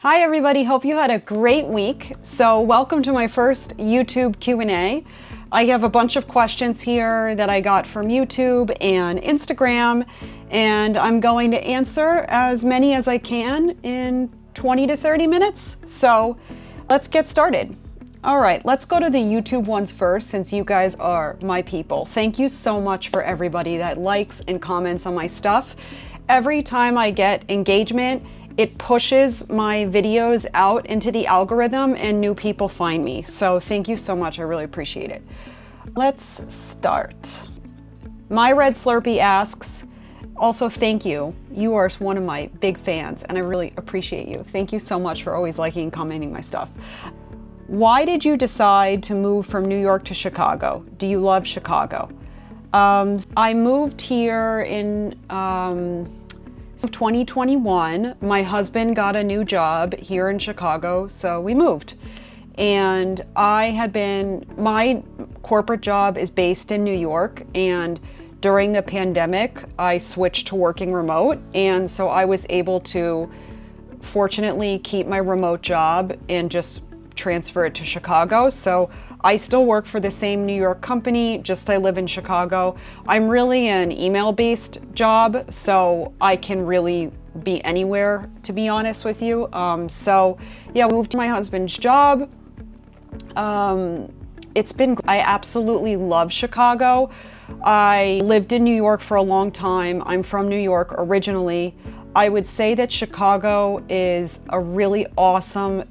Hi everybody, hope you had a great week. So welcome to my first YouTube Q&A. I have a bunch of questions here that I got from YouTube and Instagram, and I'm going to answer as many as I can in 20 to 30 minutes. So let's get started. All right, let's go to the YouTube ones first, since you guys are my people. Thank you so much for everybody that likes and comments on my stuff. Every time I get engagement, it pushes my videos out into the algorithm and new people find me. So thank you so much, I really appreciate it. Let's start. My Red Slurpee asks, also thank you. You are one of my big fans and I really appreciate you. Thank you so much for always liking and commenting my stuff. Why did you decide to move from New York to Chicago? Do you love Chicago? I moved here in 2021. My husband got a new job here in Chicago, so we moved. And my corporate job is based in New York, and during the pandemic, I switched to working remote, and so I was able to fortunately keep my remote job and just transfer it to Chicago. So I still work for the same New York company, just I live in Chicago. I'm really an email-based job, so I can really be anywhere, to be honest with you. So yeah, we moved to my husband's job. I absolutely love Chicago. I lived in New York for a long time. I'm from New York originally. I would say that Chicago is a really awesome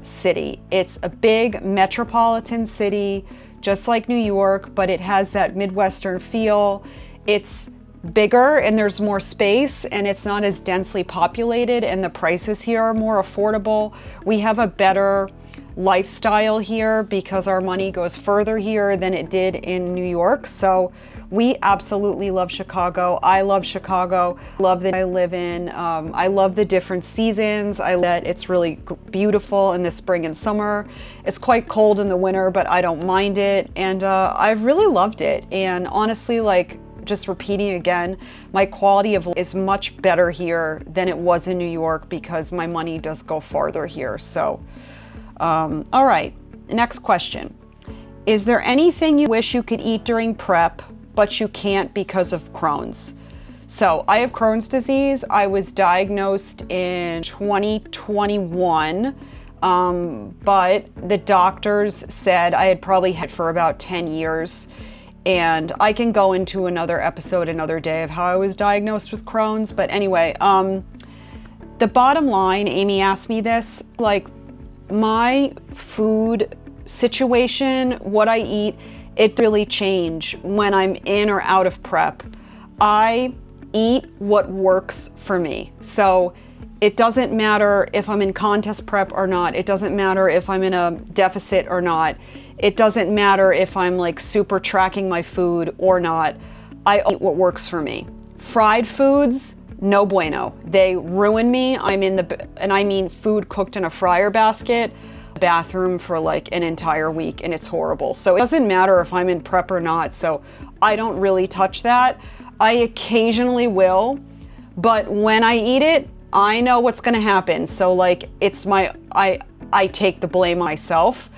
city. It's a big metropolitan city, just like New York, but it has that Midwestern feel. It's bigger and there's more space and it's not as densely populated, and the prices here are more affordable. We have a better lifestyle here because our money goes further here than it did in New York. So we absolutely love Chicago. I love Chicago. Love that I live in. I love the different seasons. It's really beautiful in the spring and summer. It's quite cold in the winter, but I don't mind it. And I've really loved it. And honestly, just repeating again, my quality of life is much better here than it was in New York because my money does go farther here. So, all right, next question. Is there anything you wish you could eat during prep, but you can't because of Crohn's? So I have Crohn's disease. I was diagnosed in 2021, but the doctors said I had probably had for about 10 years. And I can go into another episode another day of how I was diagnosed with Crohn's. But anyway, the bottom line, Amy asked me this, my food situation, what I eat, it really change when I'm in or out of prep. I eat what works for me. So it doesn't matter if I'm in contest prep or not. It doesn't matter if I'm in a deficit or not. It doesn't matter if I'm super tracking my food or not. I eat what works for me. Fried foods, no bueno. They ruin me. And I mean food cooked in a fryer basket, bathroom for an entire week, and it's horrible. So it doesn't matter if I'm in prep or not. So I don't really touch that. I occasionally will, but when I eat it, I know what's gonna happen. So I take the blame myself.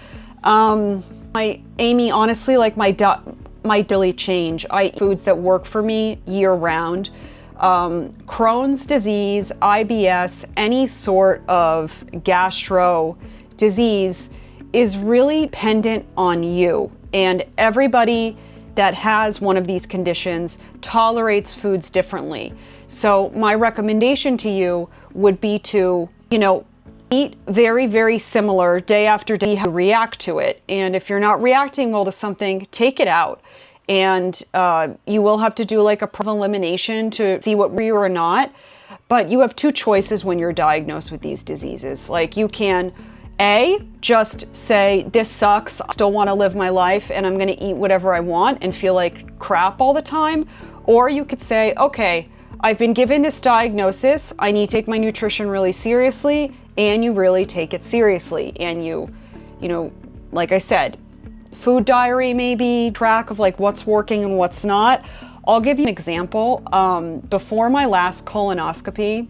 Amy, honestly, my daily change. I eat foods that work for me year round. Crohn's disease, IBS, any sort of gastro disease is really dependent on you. And everybody that has one of these conditions tolerates foods differently. So my recommendation to you would be to, eat very, very similar day after day, how you react to it. And if you're not reacting well to something, take it out. And you will have to do a elimination to see what you are not. But you have two choices when you're diagnosed with these diseases. You can just say, this sucks, I still want to live my life and I'm going to eat whatever I want and feel like crap all the time. Or you could say, okay, I've been given this diagnosis, I need to take my nutrition really seriously, and you really take it seriously. And you like I said, food diary, maybe track of what's working and what's not. I'll give you an example. Before my last colonoscopy,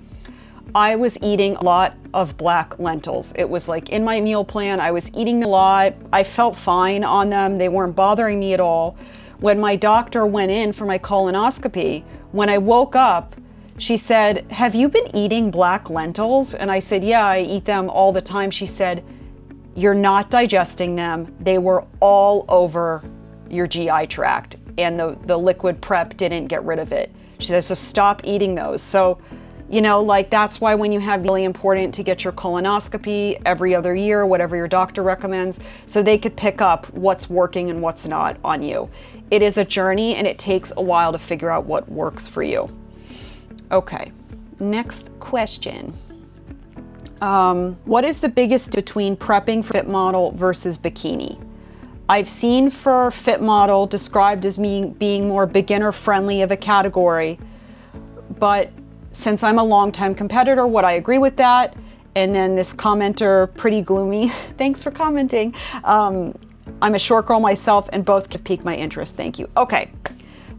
I was eating a lot of black lentils. It was like in my meal plan, I was eating a lot. I felt fine on them. They weren't bothering me at all. When my doctor went in for my colonoscopy, when I woke up, she said, "Have you been eating black lentils?" And I said, "Yeah, I eat them all the time." She said, "You're not digesting them. They were all over your GI tract, and the liquid prep didn't get rid of it." She says, "So stop eating those." So, you know, like that's why when you have, really important to get your colonoscopy every other year, whatever your doctor recommends, so they could pick up what's working and what's not on you. It is a journey and it takes a while to figure out what works for you. Okay, next question. What is the biggest between prepping for fit model versus bikini? I've seen for fit model described as being more beginner friendly of a category, but since I'm a longtime competitor, would I agree with that? And then this commenter, pretty gloomy, thanks for commenting. I'm a short girl myself and both have piqued my interest, thank you. Okay,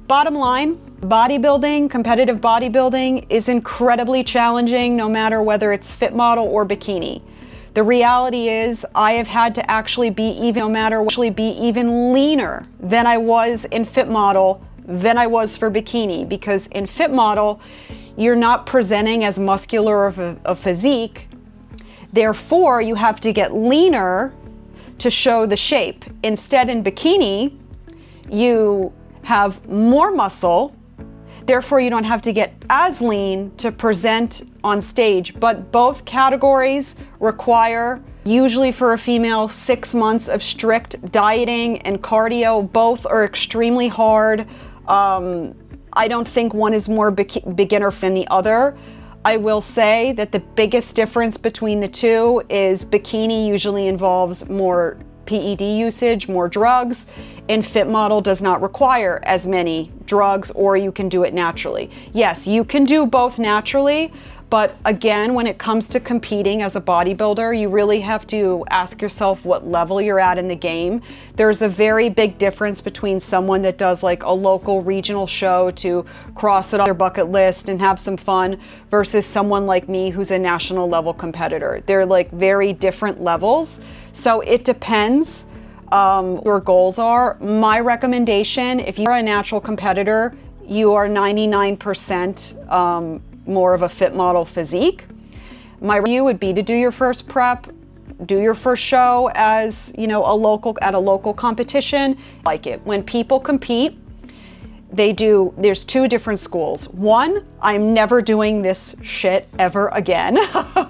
bottom line, bodybuilding, competitive bodybuilding is incredibly challenging no matter whether it's fit model or bikini. The reality is I have had to actually be even leaner than I was in fit model than I was for bikini, because in fit model, you're not presenting as muscular of a physique. Therefore, you have to get leaner to show the shape. Instead, in bikini, you have more muscle. Therefore, you don't have to get as lean to present on stage. But both categories require, usually for a female, 6 months of strict dieting and cardio. Both are extremely hard. I don't think one is more beginner than the other. I will say that the biggest difference between the two is bikini usually involves more PED usage, more drugs, and fit model does not require as many drugs, or you can do it naturally. Yes, you can do both naturally, but again, when it comes to competing as a bodybuilder, you really have to ask yourself what level you're at in the game. There's a very big difference between someone that does like a local regional show to cross it off their bucket list and have some fun versus someone like me who's a national level competitor. They're like very different levels. So it depends your goals are. My recommendation, if you're a natural competitor, you are 99% more of a fit model physique. My review would be to do your first prep, do your first show as, you know, at a local competition. Like it. When people compete, there's two different schools. One, I'm never doing this shit ever again.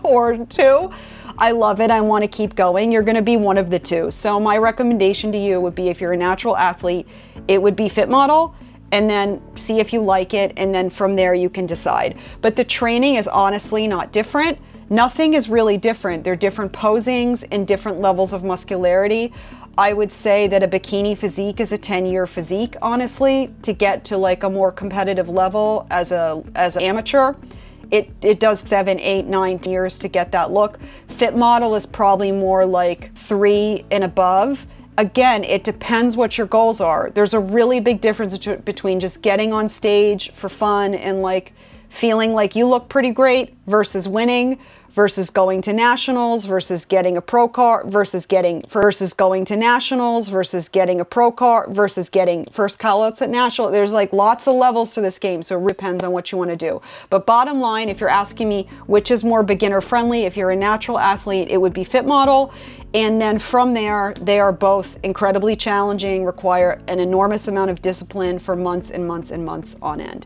Or two, I love it, I want to keep going. You're going to be one of the two. So my recommendation to you would be, if you're a natural athlete, it would be fit model, and then see if you like it, and then from there you can decide. But the training is honestly not different. Nothing is really different. They're different posings and different levels of muscularity. I would say that a bikini physique is a 10-year physique, honestly, to get to like a more competitive level as an amateur. It does 7, 8, 9 years to get that look. Fit model is probably more like 3 and above. Again, it depends what your goals are. There's a really big difference between just getting on stage for fun and like feeling like you look pretty great versus winning, versus going to nationals, versus getting a pro card, versus going to nationals, versus getting a pro card, versus getting first call-outs at national. There's like lots of levels to this game, so it depends on what you want to do. But bottom line, if you're asking me which is more beginner friendly, if you're a natural athlete, it would be fit model. And then from there, they are both incredibly challenging, require an enormous amount of discipline for months and months and months on end.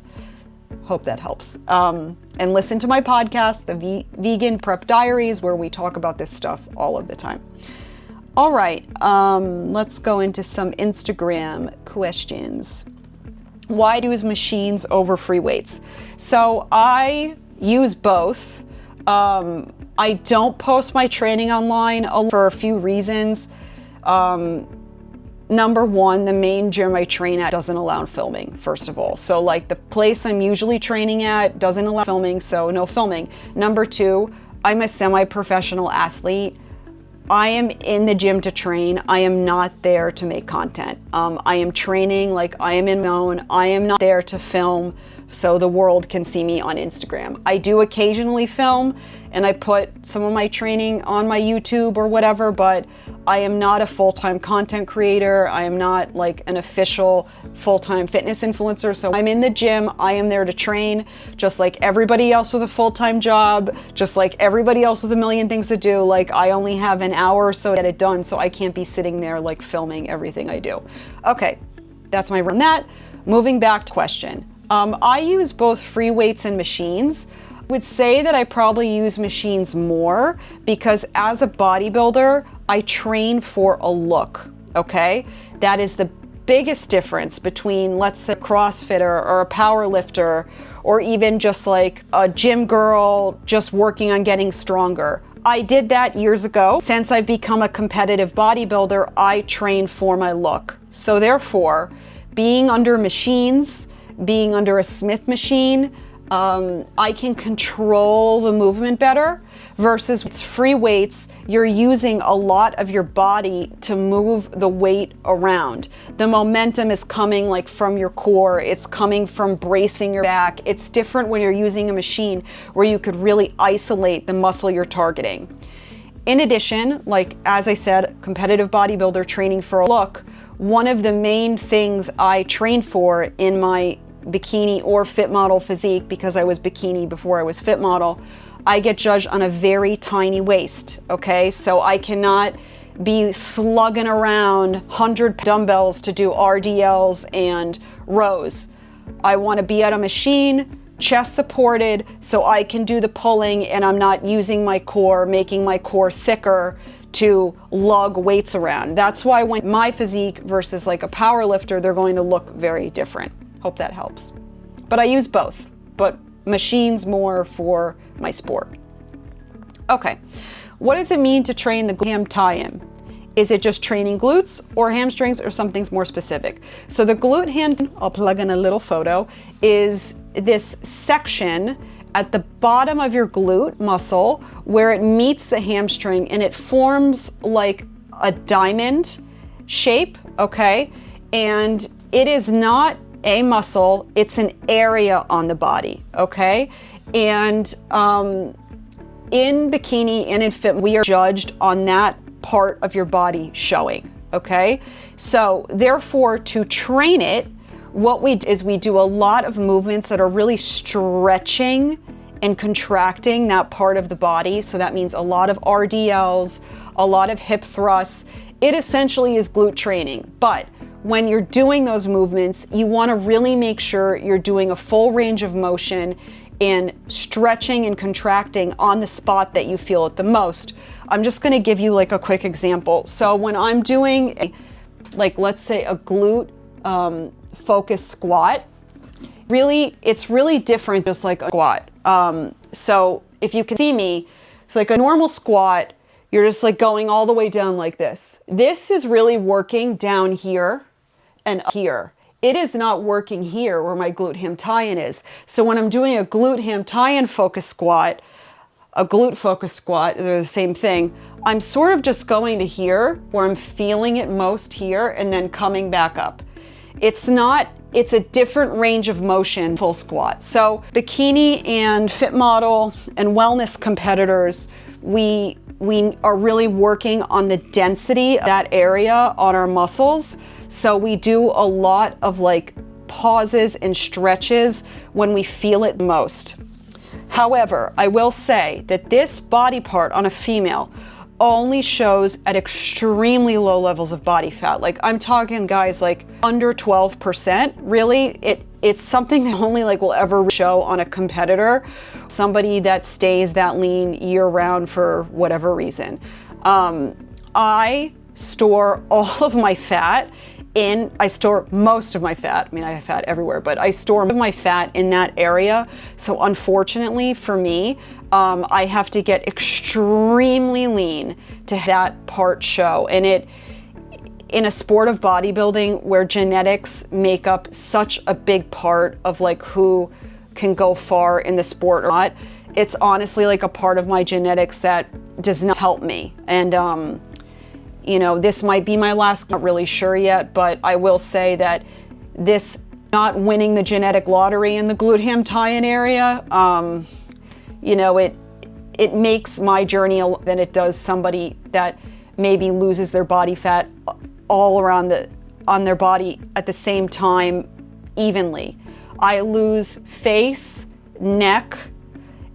Hope that helps. And listen to my podcast, the Vegan Prep Diaries, where we talk about this stuff all of the time. All right, let's go into some Instagram questions. Why do machines over free weights? So I use both. I don't post my training online for a few reasons. Number one, the main gym I train at doesn't allow filming, first of all. So like the place I'm usually training at doesn't allow filming, so no filming. Number two, I'm a semi-professional athlete. I am in the gym to train. I am not there to make content. I am training like I am in my own. I am not there to film so the world can see me on Instagram. I do occasionally film and I put some of my training on my YouTube or whatever, but I am not a full-time content creator. I am not like an official full-time fitness influencer. So I'm in the gym, I am there to train, just like everybody else with a full-time job, just like everybody else with a million things to do. Like I only have an hour or so to get it done, so I can't be sitting there like filming everything I do. Okay, that's my run. That, moving back to question. I use both free weights and machines. I would say that I probably use machines more because as a bodybuilder, I train for a look, okay? That is the biggest difference between, let's say, a CrossFitter or a power lifter, or even just like a gym girl just working on getting stronger. I did that years ago. Since I've become a competitive bodybuilder, I train for my look. So therefore, being under machines, being under a Smith machine, I can control the movement better versus it's free weights. You're using a lot of your body to move the weight around. The momentum is coming like from your core. It's coming from bracing your back. It's different when you're using a machine where you could really isolate the muscle you're targeting. In addition, like as I said, competitive bodybuilder training for a look, one of the main things I train for in my bikini or fit model physique, because I was bikini before I was fit model, I get judged on a very tiny waist, okay? So I cannot be slugging around 100 dumbbells to do RDLs and rows. I want to be at a machine, chest supported, so I can do the pulling and I'm not using my core, making my core thicker to lug weights around. That's why when my physique versus like a power lifter, they're going to look very different. Hope that helps. But I use both, but machines more for my sport. Okay, what does it mean to train the glute-ham tie-in? Is it just training glutes or hamstrings or something more specific? So the glute-ham, I'll plug in a little photo, is this section at the bottom of your glute muscle where it meets the hamstring and it forms like a diamond shape, okay? And it is not a muscle, it's an area on the body, okay? And in bikini and in fit, we are judged on that part of your body showing, okay? So therefore, to train it, what we do is we do a lot of movements that are really stretching and contracting that part of the body. So that means a lot of RDLs, a lot of hip thrusts. It essentially is glute training, but when you're doing those movements, you want to really make sure you're doing a full range of motion and stretching and contracting on the spot that you feel it the most. I'm just going to give you like a quick example. So when I'm doing like, let's say a glute focused squat, really, it's really different just like a squat. So if you can see me, it's like a normal squat, you're just like going all the way down like this. This is really working down here and up here. It is not working here where my glute-ham tie-in is. So when I'm doing a glute-ham tie-in focus squat, a glute focus squat, they're the same thing. I'm sort of just going to here where I'm feeling it most here and then coming back up. It's a different range of motion, full squat. So bikini and fit model and wellness competitors, we are really working on the density of that area on our muscles. So we do a lot of like pauses and stretches when we feel it most. However, I will say that this body part on a female only shows at extremely low levels of body fat. Like I'm talking guys like under 12%. Really, it's something that only like will ever show on a competitor, somebody that stays that lean year round for whatever reason. I store all of my fat I store most of my fat. I mean, I have fat everywhere, but I store my fat in that area. So unfortunately for me, I have to get extremely lean to have that part show. And in a sport of bodybuilding where genetics make up such a big part of like who can go far in the sport or not, it's honestly like a part of my genetics that does not help me. And you know, this might be my last, not really sure yet, but I will say that this not winning the genetic lottery in the glute-ham tie-in area. You know, it makes my journey than it does somebody that maybe loses their body fat all around on their body at the same time evenly. I lose face, neck,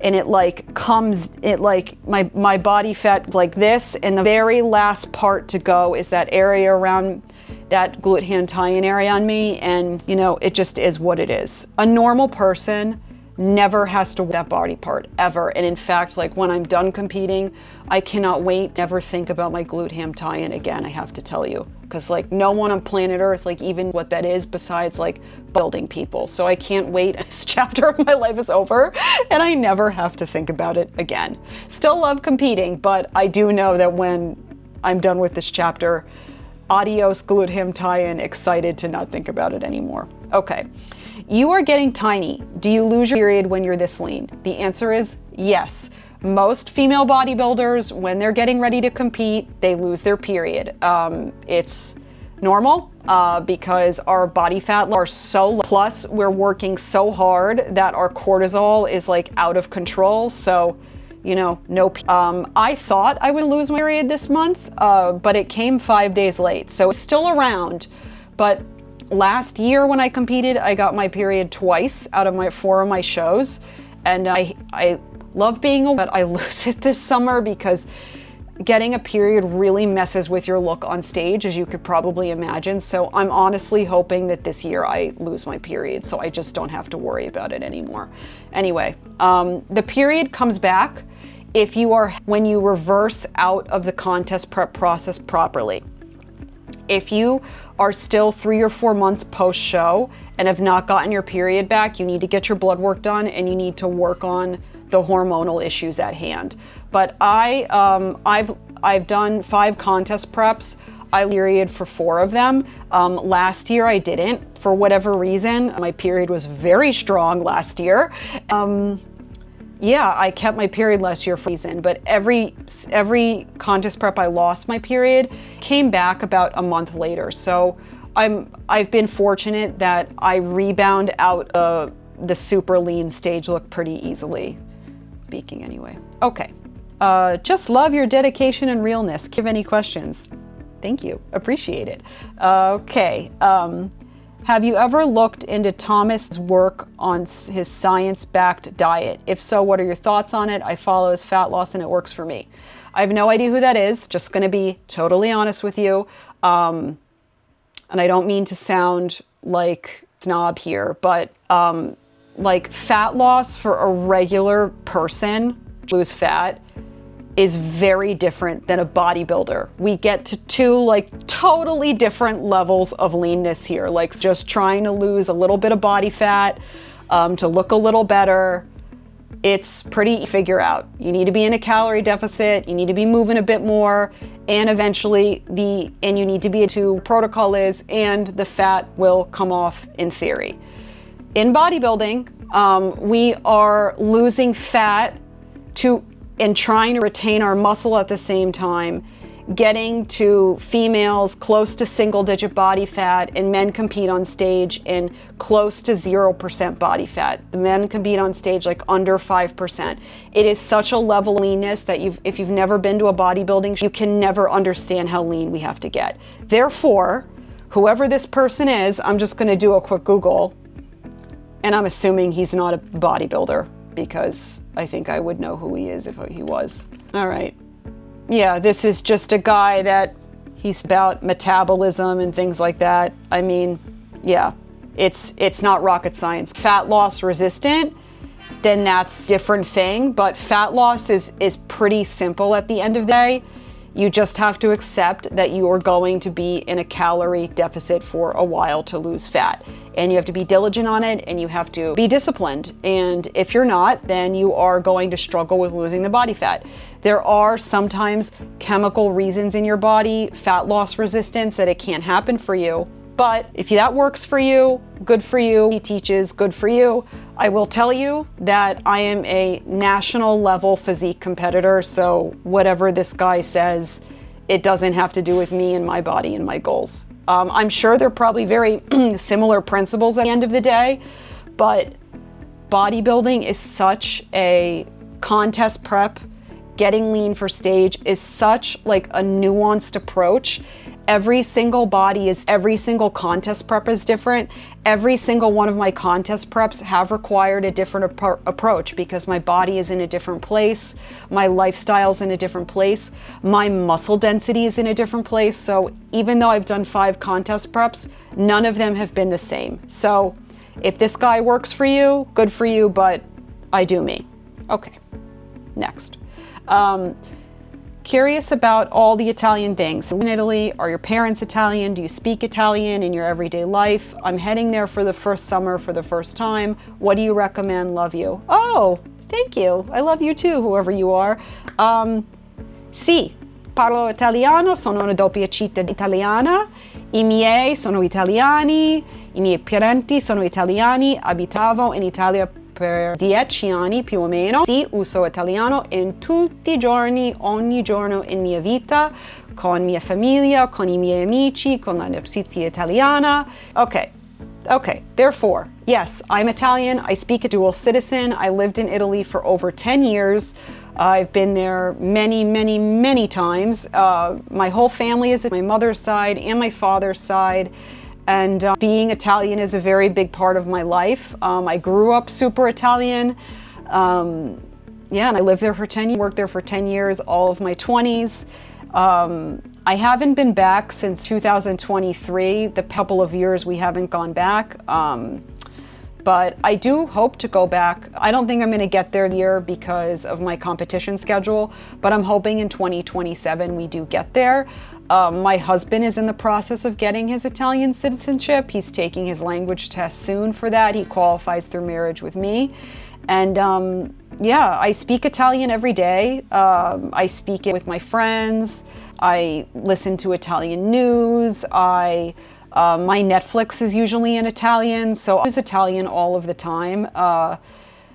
and it like comes, it like my body fat like this, and the very last part to go is that area around that glute-ham tie-in area on me, and you know, it just is what it is. A normal person never has to wear that body part ever, and in fact, like when I'm done competing, I cannot wait to ever think about my glute-ham tie-in again, I have to tell you, because like no one on planet Earth, like even what that is besides like building people. So I can't wait. This chapter of my life is over and I never have to think about it again. Still love competing, but I do know that when I'm done with this chapter, adios glute-ham tie-in, excited to not think about it anymore. Okay. You are getting tiny. Do you lose your period when you're this lean? The answer is yes. Most female bodybuilders, when they're getting ready to compete, they lose their period. It's normal because our body fat are so low. Plus, we're working so hard that our cortisol is like out of control. So, you know, I thought I would lose my period this month, but it came 5 days late. So it's still around, but last year when I competed, I got my period twice out of 4 of my shows, and I love being but I lose it this summer because getting a period really messes with your look on stage, as you could probably imagine. So I'm honestly hoping that this year I lose my period so I just don't have to worry about it anymore. Anyway, the period comes back when you reverse out of the contest prep process properly. If you are still 3 or 4 months post-show and have not gotten your period back, you need to get your blood work done and you need to work on the hormonal issues at hand. But I've done 5 contest preps. I period for 4 of them. Last year I didn't, for whatever reason. My period was very strong last year. Yeah, I kept my period last year for a reason, but every contest prep I lost my period, came back about a month later. So I've been fortunate that I rebound out of the super lean stage look pretty easily, speaking anyway. Okay, just love your dedication and realness. Give any questions? Thank you, appreciate it. Okay. Have you ever looked into Thomas's work on his science-backed diet? If so, what are your thoughts on it? I follow his fat loss and it works for me. I have no idea who that is, just gonna be totally honest with you. And I don't mean to sound like snob here, but like fat loss for a regular person, lose fat, is very different than a bodybuilder. We get to 2 like totally different levels of leanness here, like just trying to lose a little bit of body fat to look a little better. It's pretty easy to figure out. You need to be in a calorie deficit, you need to be moving a bit more, and eventually you need to be into protocol is, and the fat will come off in theory. In bodybuilding, we are losing fat and trying to retain our muscle at the same time, getting to females close to single-digit body fat, and men compete on stage in close to 0% body fat. The men compete on stage like under 5%. It is such a level of leanness that if you've never been to a bodybuilding show, you can never understand how lean we have to get. Therefore, whoever this person is, I'm just gonna do a quick Google, and I'm assuming he's not a bodybuilder, because I think I would know who he is if he was. All right. Yeah, this is just a guy that he's about metabolism and things like that. I mean, yeah, it's not rocket science. Fat loss resistant, then that's a different thing, but fat loss is pretty simple at the end of the day. You just have to accept that you are going to be in a calorie deficit for a while to lose fat. And you have to be diligent on it, and you have to be disciplined. And if you're not, then you are going to struggle with losing the body fat. There are sometimes chemical reasons in your body, fat loss resistance, that it can't happen for you. But if that works for you, good for you. He teaches, good for you. I will tell you that I am a national level physique competitor, so whatever this guy says, it doesn't have to do with me and my body and my goals. I'm sure they're probably very similar principles at the end of the day, but bodybuilding is such a contest prep. Getting lean for stage is such like a nuanced approach. Every single contest prep is different. Every single one of my contest preps have required a different approach because my body is in a different place, my lifestyle's in a different place, my muscle density is in a different place. So even though I've done 5 contest preps, none of them have been the same. So if this guy works for you, good for you, but I do me. Okay, next. Curious about all the Italian things. In Italy, are your parents Italian? Do you speak Italian in your everyday life? I'm heading there for the first summer for the first time. What do you recommend? Love you. Oh, thank you. I love you too, whoever you are. Sì, parlo italiano, sono una doppia città italiana. I miei sono italiani, i miei parenti sono italiani, abitavo in Italia per 10 anni più o meno. Sì, uso italiano in tutti i giorni, ogni giorno in mia vita, con mia famiglia, con I miei amici, con l'amicizia italiana. Okay, therefore, yes, I'm Italian, I speak a dual citizen, I lived in Italy for over 10 years. I've been there many times. My whole family is my mother's side and my father's side. And being Italian is a very big part of my life. I grew up super Italian. And I lived there for 10 years, worked there for 10 years, all of my 20s. I haven't been back since 2023. The couple of years we haven't gone back. But I do hope to go back. I don't think I'm gonna get there this year because of my competition schedule, but I'm hoping in 2027 we do get there. My husband is in the process of getting his Italian citizenship. He's taking his language test soon for that. He qualifies through marriage with me. And I speak Italian every day. I speak it with my friends. I listen to Italian news. My Netflix is usually in Italian, so I use Italian all of the time.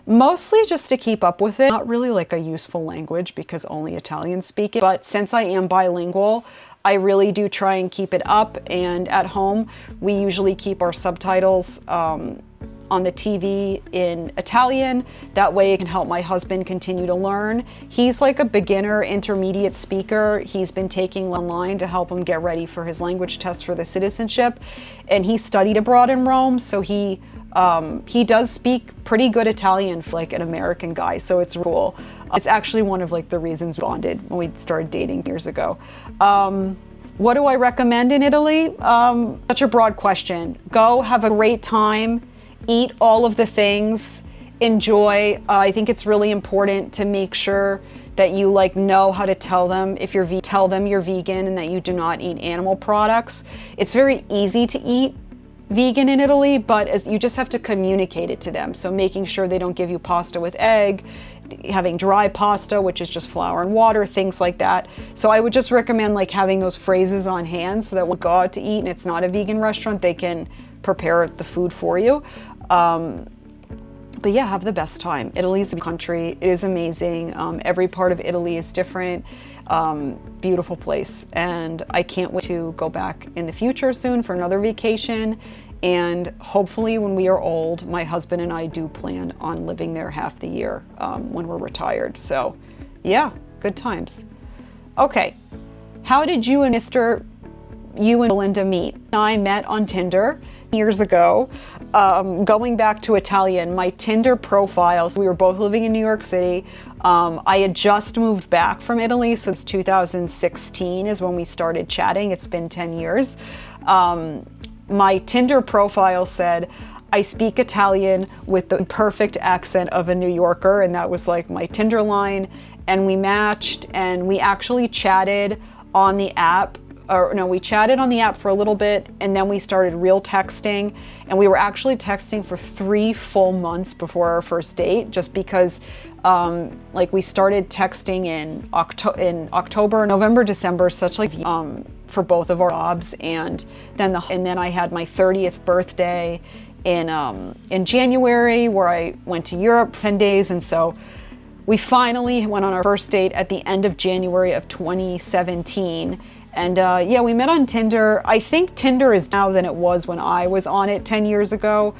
Mostly just to keep up with it. Not really like a useful language because only Italians speak it, but since I am bilingual, I really do try and keep it up. And at home, we usually keep our subtitles on the TV in Italian. That way it can help my husband continue to learn. He's like a beginner intermediate speaker. He's been taking online to help him get ready for his language test for the citizenship. And he studied abroad in Rome, so he does speak pretty good Italian for like an American guy, so it's cool. It's actually one of like the reasons we bonded when we started dating years ago. What do I recommend in Italy? Such a broad question. Go have a great time. Eat all of the things, enjoy. I think it's really important to make sure that you like know how to tell them if you're tell them you're vegan and that you do not eat animal products. It's very easy to eat vegan in Italy, but you just have to communicate it to them. So making sure they don't give you pasta with egg, having dry pasta, which is just flour and water, things like that. So I would just recommend like having those phrases on hand so that when you go out to eat and it's not a vegan restaurant, they can prepare the food for you. But yeah, have the best time. Italy's a country. It is amazing. Every part of Italy is different. Beautiful place. And I can't wait to go back in the future soon for another vacation. And hopefully when we are old, my husband and I do plan on living there half the year when we're retired. So yeah, good times. Okay, how did you and Belinda meet? I met on Tinder years ago. Going back to Italian, my Tinder profile, so we were both living in New York City. I had just moved back from Italy, so it's 2016 is when we started chatting. It's been 10 years. My Tinder profile said, I speak Italian with the perfect accent of a New Yorker, and that was like my Tinder line. And we matched, and we actually chatted on the app. We chatted on the app for a little bit, and then we started real texting, and we were actually texting for 3 full months before our first date, just because we started texting in October, November, December, such like for both of our jobs, and then I had my 30th birthday in January, where I went to Europe for 10 days, and so we finally went on our first date at the end of January of 2017. And yeah, we met on Tinder. I think Tinder is now than it was when I was on it 10 years ago.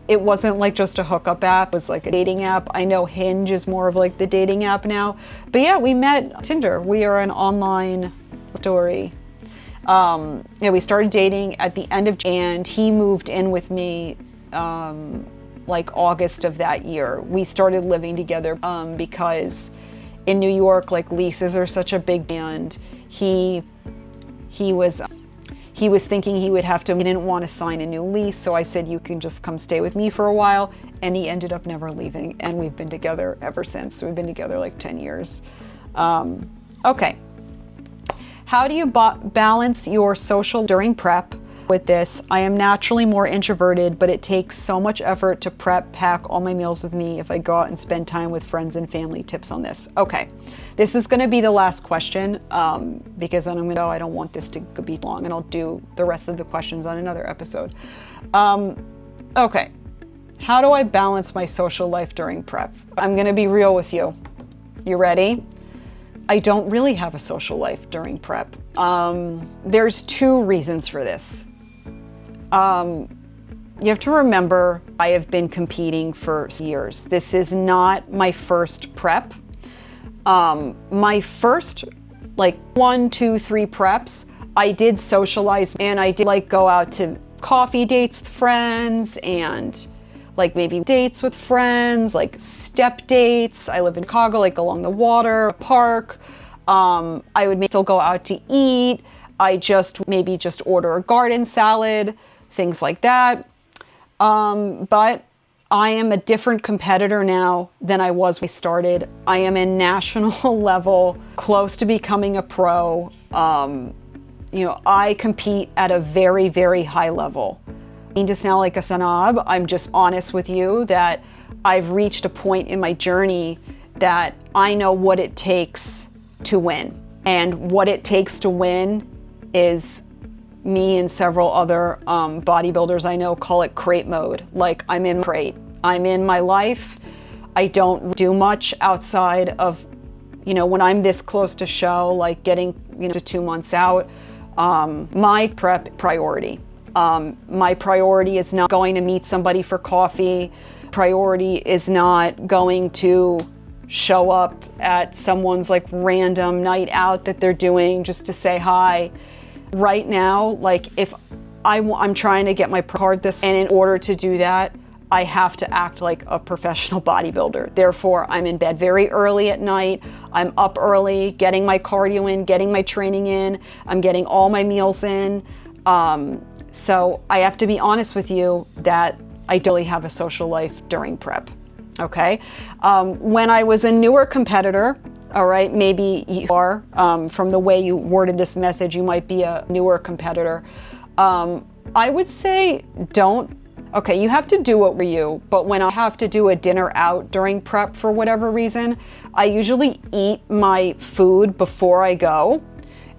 It wasn't like just a hookup app, it was like a dating app. I know Hinge is more of like the dating app now. But yeah, we met on Tinder. We are an online story. Yeah, we started dating at the end of, and he moved in with me like August of that year. We started living together because in New York, like leases are such a big, and he was thinking he would have to, he didn't want to sign a new lease, so I said, you can just come stay with me for a while, and he ended up never leaving, and we've been together ever since. So we've been together like 10 years. Okay. How do you balance your social during prep? With this, I am naturally more introverted, but it takes so much effort to pack all my meals with me if I go out and spend time with friends and family. Tips on this. Okay, this is going to be the last question because then I'm going to, I don't want this to be long, and I'll do the rest of the questions on another episode. Okay, how do I balance my social life during prep? I'm going to be real with you. You ready? I don't really have a social life during prep. There's two reasons for this. You have to remember, I have been competing for years. This is not my first prep. My first, like 1, 2, 3 preps, I did socialize, and I did like go out to coffee dates with friends, and like maybe dates with friends, like step dates. I live in Chicago, like along the water, a park. I would still go out to eat. I maybe just order a garden salad, things like that. But I am a different competitor now than I was when I started. I am in national level, close to becoming a pro. You know, I compete at a very, very high level. I mean, just now like a snob, I'm just honest with you that I've reached a point in my journey that I know what it takes to win. And what it takes to win is me and several other bodybuilders I know call it crate mode. Like I'm in crate. I'm in my life. I don't do much outside of, you know, when I'm this close to show, like getting, you know, to 2 months out, my prep priority. My priority is not going to meet somebody for coffee. Priority is not going to show up at someone's like random night out that they're doing just to say hi. Right now, like if I'm trying to get my card this, and in order to do that, I have to act like a professional bodybuilder. Therefore, I'm in bed very early at night. I'm up early, getting my cardio in, getting my training in. I'm getting all my meals in. So I have to be honest with you that I don't really have a social life during prep, okay? When I was a newer competitor, all right, maybe you are, from the way you worded this message, you might be a newer competitor. I would say okay, you have to do it for you, but when I have to do a dinner out during prep for whatever reason, I usually eat my food before I go.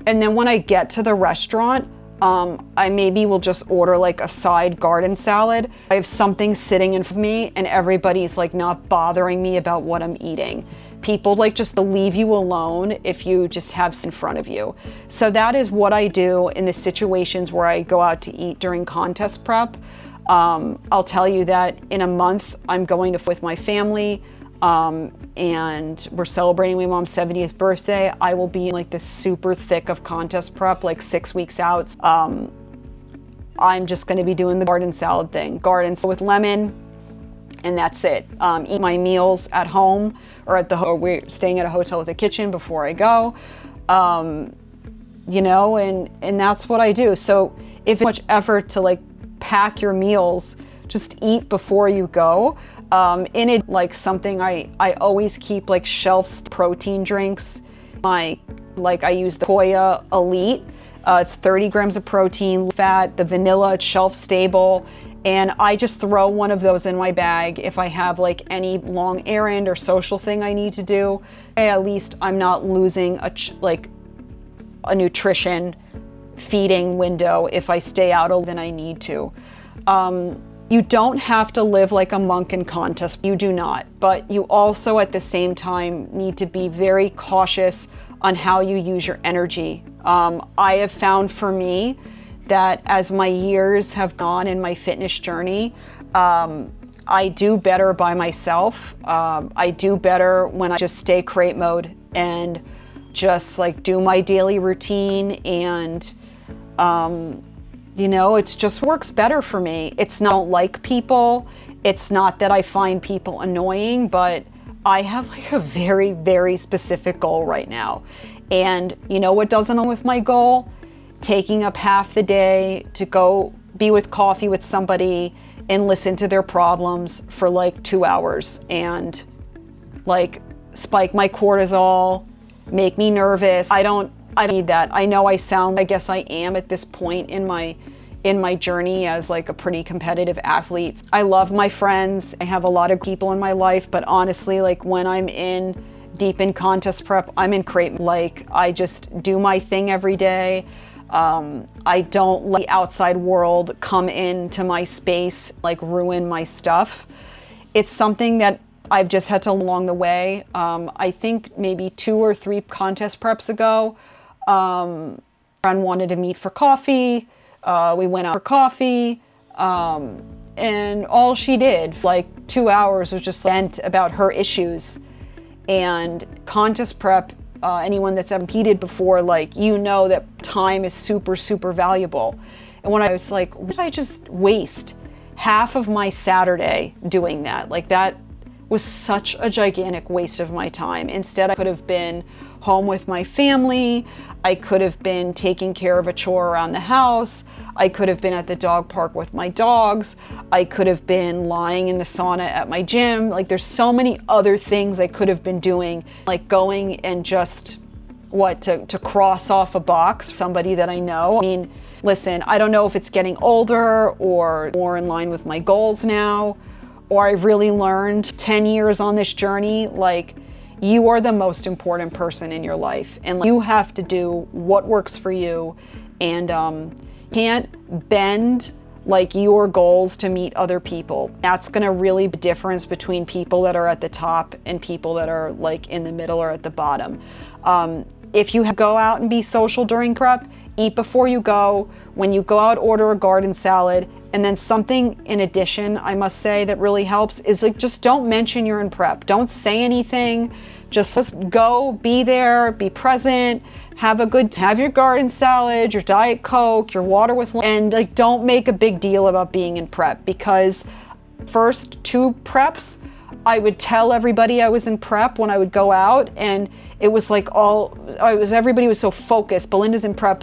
And then when I get to the restaurant, I maybe will just order like a side garden salad. I have something sitting in front of me and everybody's like not bothering me about what I'm eating. People like just to leave you alone if you just have in front of you. So that is what I do in the situations where I go out to eat during contest prep. I'll tell you that in a month, I'm going with my family, and we're celebrating my mom's 70th birthday. I will be in like this super thick of contest prep, like 6 weeks out. I'm just going to be doing the garden salad thing, garden with lemon, and that's it. Eat my meals at home or we're staying at a hotel with a kitchen before I go, you know, and that's what I do. So if it's much effort to like pack your meals, just eat before you go. In it, like something I always keep like shelf protein drinks. I use the Koya Elite. It's 30 grams of protein, fat, the vanilla, it's shelf stable. And I just throw one of those in my bag if I have like any long errand or social thing I need to do. At least I'm not losing a nutrition feeding window if I stay out than I need to. You don't have to live like a monk in contest. You do not. But you also at the same time need to be very cautious on how you use your energy. I have found for me that as my years have gone in my fitness journey, I do better by myself. I do better when I just stay create mode and just like do my daily routine, and you know, it's just works better for me. It's not like people. It's not that I find people annoying, but I have like a very, very specific goal right now. And you know what doesn't align with my goal? Taking up half the day to go be with coffee with somebody and listen to their problems for like 2 hours and like spike my cortisol, make me nervous. I don't need that. I know I guess I am at this point in my journey as like a pretty competitive athlete. I love my friends. I have a lot of people in my life, but honestly, like when I'm deep in contest prep, I'm in create. Like I just do my thing every day. I don't let the outside world come into my space, like ruin my stuff. It's something that I've just had to along the way. I think maybe 2 or 3 contest preps ago, a friend wanted to meet for coffee. We went out for coffee, and all she did, like 2 hours, was just vent about her issues. And contest prep, anyone that's ever competed before, like, you know that time is super, super valuable. And when I was like, what did I just waste half of my Saturday doing that? Like that was such a gigantic waste of my time. Instead, I could have been home with my family. I could have been taking care of a chore around the house. I could have been at the dog park with my dogs. I could have been lying in the sauna at my gym. Like there's so many other things I could have been doing, like going and just to cross off a box, somebody that I know. I mean, listen, I don't know if it's getting older or more in line with my goals now, or I've really learned 10 years on this journey, like you are the most important person in your life, and you have to do what works for you, and can't bend like your goals to meet other people. That's gonna really be the difference between people that are at the top and people that are like in the middle or at the bottom. If you go out and be social during prep, eat before you go. When you go out, order a garden salad. And then something in addition, I must say, that really helps is like, just don't mention you're in prep. Don't say anything. Just go, be there, be present, have your garden salad, your Diet Coke, your water with, and like, don't make a big deal about being in prep, because first 2 preps, I would tell everybody I was in prep when I would go out, and it was like everybody was so focused. Belinda's in prep,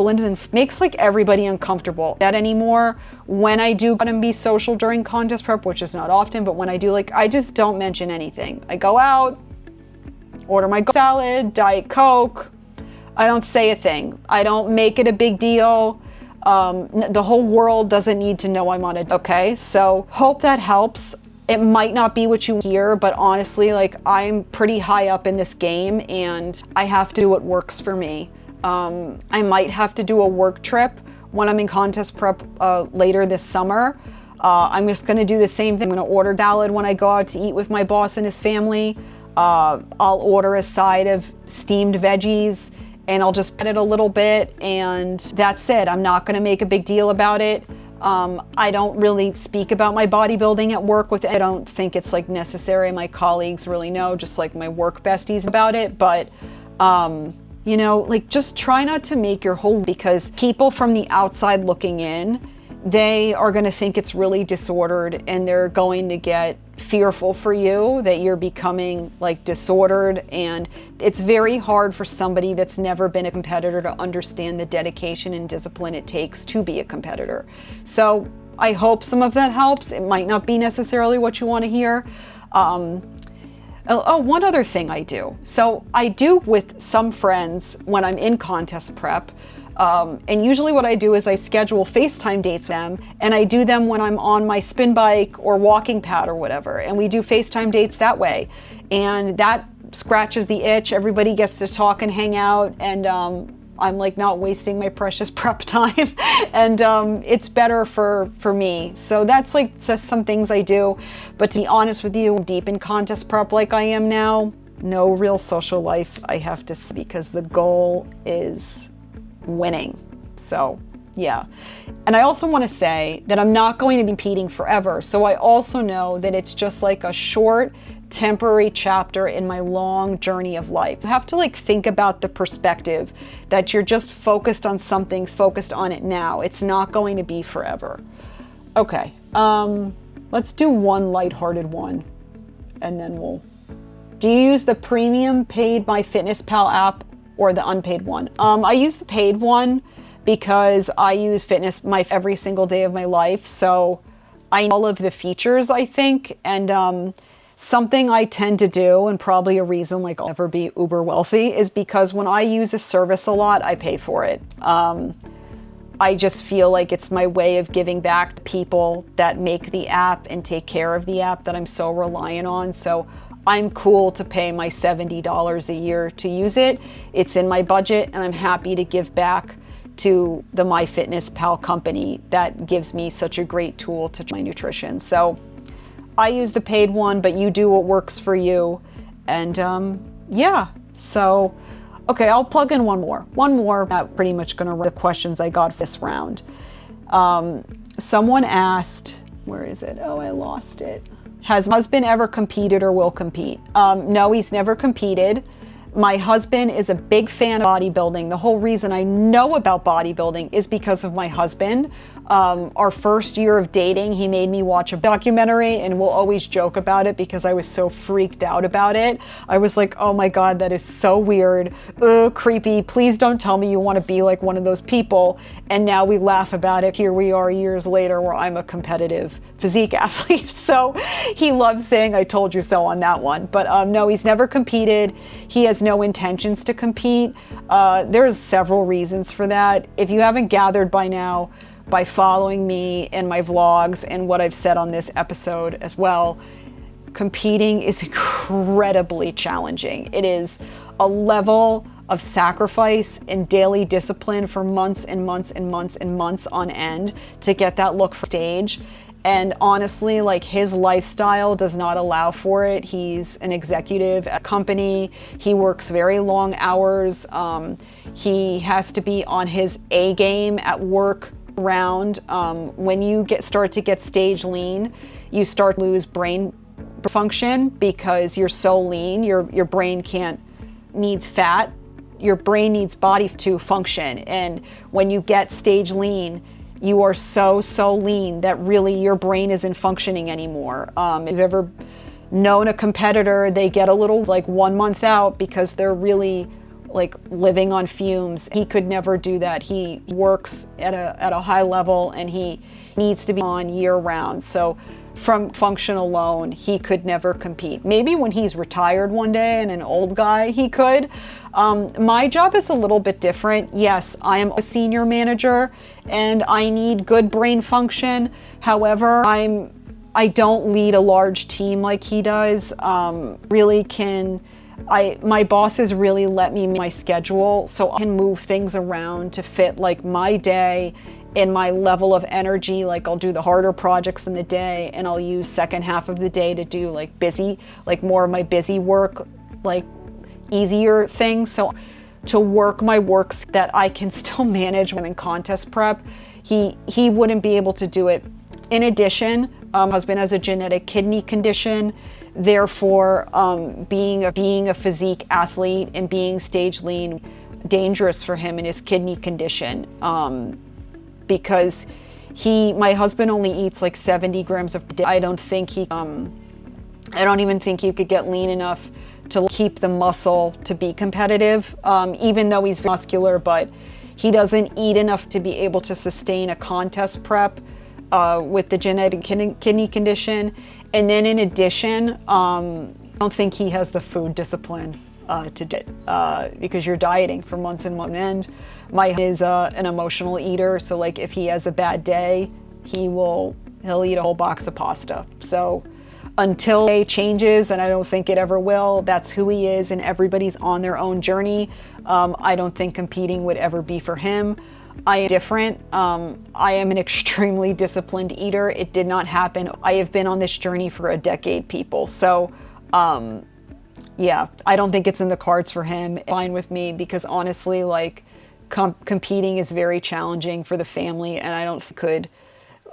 makes like everybody uncomfortable. That anymore, when I do go out and be social during contest prep, which is not often, but when I do, like, I just don't mention anything. I go out, order my salad, Diet Coke. I don't say a thing. I don't make it a big deal. The whole world doesn't need to know I'm on it. Okay, so hope that helps. It might not be what you hear, but honestly, like, I'm pretty high up in this game and I have to do what works for me. I might have to do a work trip when I'm in contest prep later this summer. I'm just gonna do the same thing. I'm gonna order salad when I go out to eat with my boss and his family. I'll order a side of steamed veggies and I'll just put it a little bit, and that's it. I'm not gonna make a big deal about it. I don't really speak about my bodybuilding at work I don't think it's like necessary. My colleagues really know, just like my work besties, about it. But, you know, like, just try not to make your whole, because people from the outside looking in, they are going to think it's really disordered, and they're going to get fearful for you that you're becoming like disordered. And it's very hard for somebody that's never been a competitor to understand the dedication and discipline it takes to be a competitor. So I hope some of that helps. It might not be necessarily what you want to hear. One other thing I do. So I do with some friends when I'm in contest prep. And usually what I do is I schedule FaceTime dates with them, and I do them when I'm on my spin bike or walking pad or whatever. And we do FaceTime dates that way. And that scratches the itch. Everybody gets to talk and hang out, and I'm like not wasting my precious prep time. And it's better for me. So that's like just some things I do. But to be honest with you, deep in contest prep like I am now, no real social life, I have to say, because the goal is winning. So yeah. And I also want to say that I'm not going to be competing forever. So I also know that it's just like a short, temporary chapter in my long journey of life. I have to like think about the perspective that you're just focused on something, focused on it now. It's not going to be forever. Okay, let's do one lighthearted one, and then do you use the premium paid MyFitnessPal app or the unpaid one? I use the paid one because I use every single day of my life. So I know all of the features, I think, and something I tend to do, and probably a reason like I'll never be uber wealthy, is because when I use a service a lot, I pay for it. I just feel like it's my way of giving back to people that make the app and take care of the app that I'm so reliant on. So I'm cool to pay my $70 a year to use it. It's in my budget, and I'm happy to give back to the MyFitnessPal company that gives me such a great tool to my nutrition. So I use the paid one, but you do what works for you. And yeah, so, okay, I'll plug in one more. I'm pretty much gonna run the questions I got this round. Someone asked, where is it? Oh, I lost it. Has my husband ever competed or will compete? No, he's never competed. My husband is a big fan of bodybuilding. The whole reason I know about bodybuilding is because of my husband. Our first year of dating, he made me watch a documentary, and we'll always joke about it because I was so freaked out about it. I was like, oh my God, that is so weird. Creepy. Please don't tell me you want to be like one of those people. And now we laugh about it. Here we are years later where I'm a competitive physique athlete. So he loves saying I told you so on that one. But no, he's never competed. He has no intentions to compete. There's several reasons for that. If you haven't gathered by now, by following me and my vlogs and what I've said on this episode as well, competing is incredibly challenging. It is a level of sacrifice and daily discipline for months and months and months and months on end to get that look for stage. And honestly, like, his lifestyle does not allow for it. He's an executive at a company. He works very long hours. He has to be on his A game at work round. When you start to get stage lean, you start to lose brain function because you're so lean. Your brain needs fat. Your brain needs body to function. And when you get stage lean, you are so lean that really your brain isn't functioning anymore. If you've ever known a competitor, they get a little like 1 month out because they're really like living on fumes. He could never do that. He works at a high level, and he needs to be on year round. So from function alone, he could never compete. Maybe when he's retired one day and an old guy, he could. My job is a little bit different. Yes, I am a senior manager and I need good brain function. However, I don't lead a large team like he does. My bosses really let me make my schedule so I can move things around to fit like my day and my level of energy. Like, I'll do the harder projects in the day, and I'll use second half of the day to do like more of my busy work, like easier things. So to work my works that I can still manage when I'm in contest prep, he wouldn't be able to do it. In addition, my husband has a genetic kidney condition. Therefore, being a physique athlete and being stage lean, dangerous for him in his kidney condition, because my husband only eats like 70 grams of day. I don't even think you could get lean enough to keep the muscle to be competitive, even though he's muscular, but he doesn't eat enough to be able to sustain a contest prep with the genetic kidney condition. And then in addition, I don't think he has the food discipline because you're dieting for months and months on end. My husband is an emotional eater, so like if he has a bad day, he'll eat a whole box of pasta. So until it changes, and I don't think it ever will, that's who he is, and everybody's on their own journey. I don't think competing would ever be for him. I am different. I am an extremely disciplined eater. It did not happen. I have been on this journey for a decade, people. So yeah, I don't think it's in the cards for him. It's fine with me because honestly, like, competing is very challenging for the family, and I don't think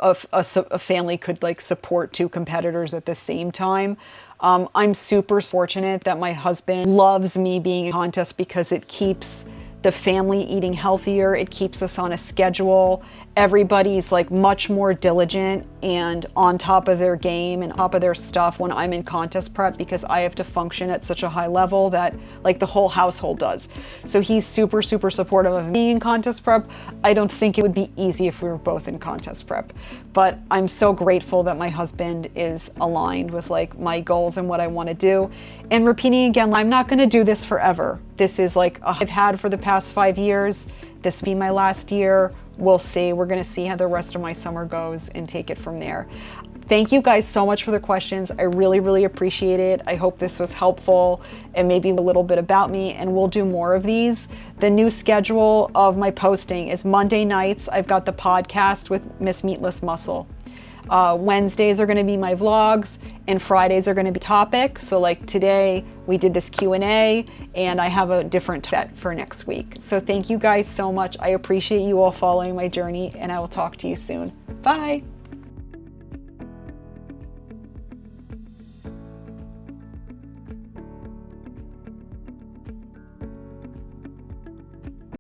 a family could like support two competitors at the same time. I'm super fortunate that my husband loves me being in contest because it keeps the family eating healthier. It keeps us on a schedule. Everybody's like much more diligent and on top of their game and top of their stuff when I'm in contest prep, because I have to function at such a high level that like the whole household does. So he's super, super supportive of me in contest prep. I don't think it would be easy if we were both in contest prep, but I'm so grateful that my husband is aligned with like my goals and what I want to do. And repeating again, I'm not going to do this forever. This is like I've had for the past 5 years. This will be my last year. We'll see. We're going to see how the rest of my summer goes and take it from there. Thank you guys so much for the questions. I really, really appreciate it. I hope this was helpful and maybe a little bit about me, and we'll do more of these. The new schedule of my posting is Monday nights. I've got the podcast with Miss Meatless Muscle. Wednesdays are going to be my vlogs, and Fridays are going to be topic. So like today we did this Q&A, and I have a different set for next week. So thank you guys so much. I appreciate you all following my journey, and I will talk to you soon. Bye.